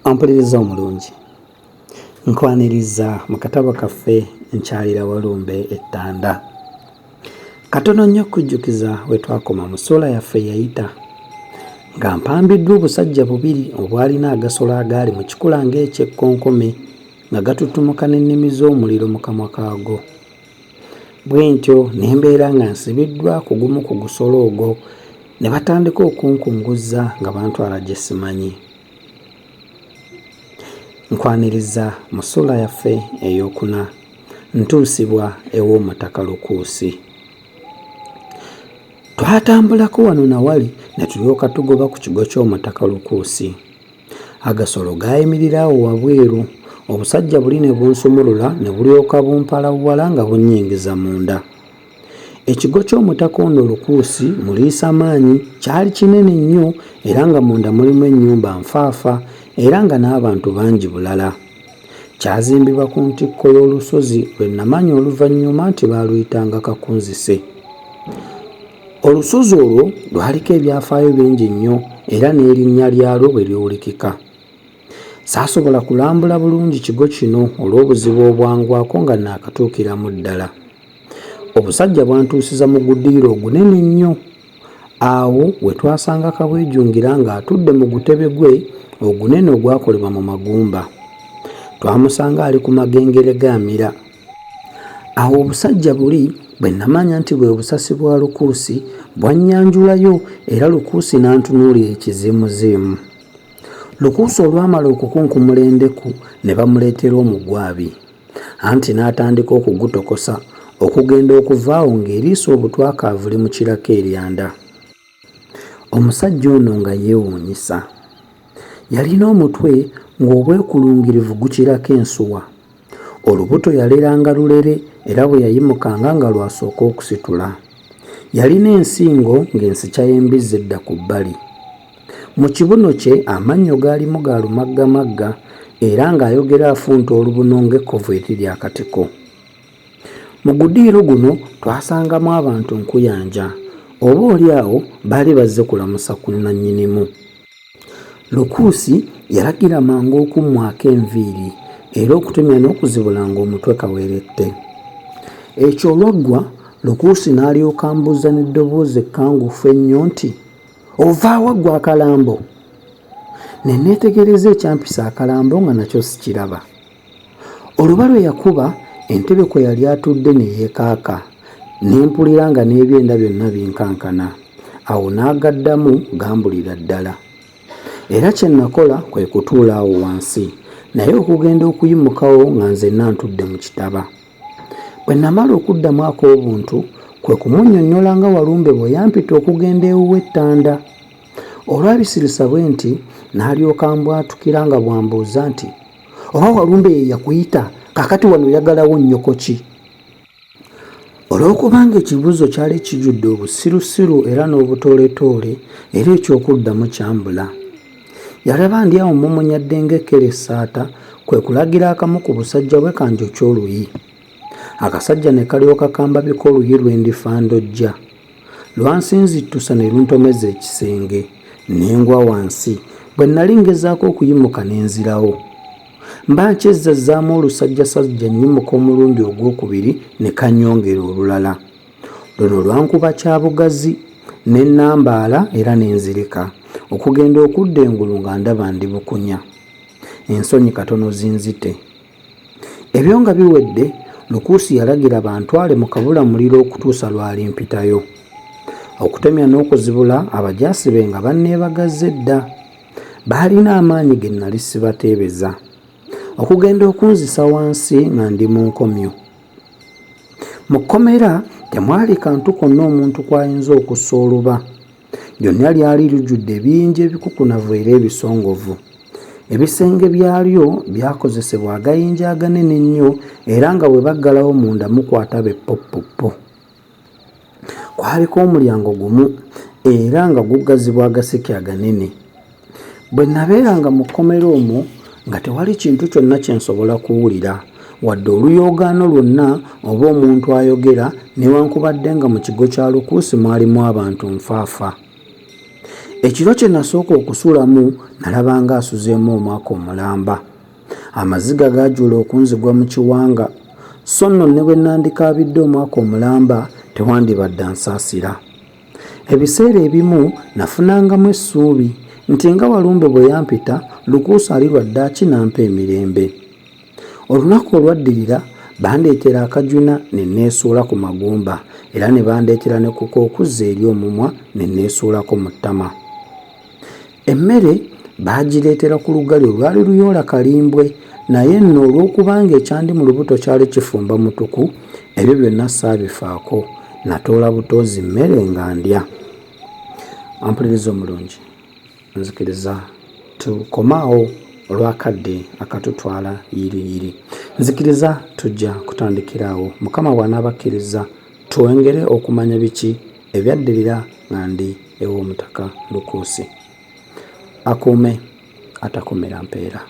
Ampuliriza omulungi nkwaniriza mu katabo kaffe nkyalira Walumbe ettanda. Katono nnyo okujjukiza we twakoma mu ssuula yaffe yayita nga mpambiddwa obusajja bubiri obwalina agasolo agaali mu kikula ng'ekyekkonkome nga gatutumuka n'ennimi z'omuliro mu kamwa kaago. Bwe ntyo ne mbeera nga nsibiddwa ku gumu ku gusolo ogwo ne batandika okunkunguza nga bantwala gye simanyi. Nkwaniriza mu ssuula yaffe ey'okuna ntuusibwa ew'omutaka Lukuusi. Twatambulako wano na wali ne tulyoka tugoba ku kigo ky'omutaka Lukuusi. Agasolo gaayimirira awo wabweru, obusajja buli ne bunsumulula ne bulyoka bumpalawala nga bunnyingiza munda. Ekigo ky'omutaka ono Lukuusi muliisa maanyi kyali kinene nnyo era nga munda mulimu ennyumba nfaafa era nga n'abantu bangi bulala. Kyazimbibwa ku ntikko y'olusozi lwe namanya oluvannyuma nti baaluyitanga Kakunzise. Olusozi olwo lwaliko ebyafaayo bingi nnyo era n'erinnya lyalwo bwe liwulikika. Saasobola kulambula bulungi kigo kino olw'obuzibu obwangwako nga naakatuukiramu ddala. Obusajja bwantuusiza mu guddiiro ogunene nnyo. Awo we twasanga Kabwejungira ng'atudde mu gutebe gwe ogunene ogwakolebwa mu magumba. Twamusanga ali ku magengere gaamira. Awo obusajja buli bwe namanya nti bwe busasi bwa Lukuusi bwannyanjulayo era Lukuusi n'antunuulira ekizimuzimu. Lukuusi olwamala okukunkumula endeku ne bamuleetera omugwabi. Anti n'atandika okugutokosa okugenda okuvaawo ng'eriisa obutwakaavu limukirako eryanda. Omusajja ono nga yeewuunyisa. Yalina omutwe ng'obwekulungirivu gukirako ensuwa. Olubuto yaleranga lulere era bwe yayimukanga nga lwasooka okusitula. Yalina ensingo ng'ensikya y'embizzi edda ku bbali. Mu kibuno kye amannyo gaalimu ga lumaggamagga era ng'ayogera afunta olubuno ng'ekkovu eriri akatiko. Mu guddiiro guno twasangamu abantu nkuyanja, oba oli awo baali bazze kulamusa ku nnannyinimu. Lukuusi yalagira mangu okummwako enviiri era okutemya n'okuzibulanga omutwe kaweerette. Ekyo olwaggwa Lukuusi n'alyoka ambuuza n'eddoboozi ekkangufu ennyo nti, "Ovaawa ggwa akalambo?" Ne neetegereza ekyampisa akalambo nga nakyo sikiraba. Oluba lwe yakuba entebe kwe yali atudde ne yeekaaka, ne mpulira nga n'ebyenda byonna binkankana. Awo n'agaddamu gambulira ddala. Era kye nakola kwe kutuula awo wansi, naye okugenda okuyimukawo nga nzenna ntudde mu kitaba. Bwe namala okuddamu ak'obuntu kwe kumunnyonnyola nga Walumbe bwe yampita okugenda ewuwe ettanda. Olwabisirisa bwe nti n'alyoka mbwatukira nga bw'ambuuza nti, "Oba Walumbe ye yakuyita, kaakati wano oyagalawo nnyoko ki?" Olw'okubanga ekibuuzo kyali kijjudde obusirusiru era n'obutooletoole era eky'okuddamu kyambula. Yalaba ndi awo mumunyadde ng'ekkeressaata kwe kulagira akamu ku busajja bwe kanjokye oluyi. Akasajja ne kalyoka kambabika oluyi lwe ndifa ndojja. Lwansinzittusa ne luntomeza ekisenge. Ne ngwa wansi. Bwe nali ngezaako okuyimuka ne nzirawo. Mba nkyezzazzaamu olusajjasajja nnyimuka omulundi ogwokubiri ne kannyongera olulala. Luno lwankuba kya bugazi ne nambaala era ne nzirika okugenda okudda engulu nga ndaba ndi bukunya. Ensonyi katono zinzite. Ebyo nga biwedde, Lukuusi yalagira bantwale mu kabulamuliro okutuusa lwalimpitayo. Okutemya n'okuzibula abajaasi be nga banneebagazze dda. Baalina amaanyi ge nnali sibateebeza. Okugenda okunzisa wansi nga ndi mu nkomyo. Mu kkomera temwali kantu konna omuntu kw'ayinza okussa oluba. Lyonna lyali lujjudde ebiyinja ebikukunavu era ebisongovu. Ebisenge byalyo byakozesebwa agayinja aganene ennyo era nga bwe baggalawo munda mukwata beppoppopo. Kwaliko omulyango gumu era nga guggazibwa agaseke aganene. Bwe nabeeranga mu kkomera omwo nga tewali kintu kyonna kye nsobola kuwulira wadde oluyoogaano lwonna oba omuntu ayogera newankubadde nga mu kigo kya Lukuusi mwalimu abantu nfaafa. Ekiro kye nasooka okusuulamu nalaba nga asuzeemu omwaka omulamba. Amaziga gaajula okunzigwa mu kiwanga, so nno ne bwe nandikaabidde omwaka omulamba tewandibadde ansaasira. Ebiseera ebimu nafunangamu essuubi nti nga Walumbe bwe yampita, Lukuusa ali lwaddaaki nampa emirembe. Olunaku olwaddirira bandeetera akajuna ne neesuula ku magumba, era ne bandeetera ne kukookuzza eri omumwa ne neesuulako mu ttama. Emmere baagireetera ku lugali olwali luyoola kalimbwe, naye nno olw'okubanga ekyandi mu lubuto kyali kifumba mutuku, ebyo byonna saabifaako, natoola butoozi mmere nga ndya. Ampuliriza omulungi, nzikiriza tukomaawo olwakadde akatutwala yiriyiri. Nzikiriza tujja kutandikiraawo. Mukama bw'anaabakkiriza twongere okumanya biki ebyaddirira nga ndi ew'omutaka Lukuusi. Akuume atakumira mpeera.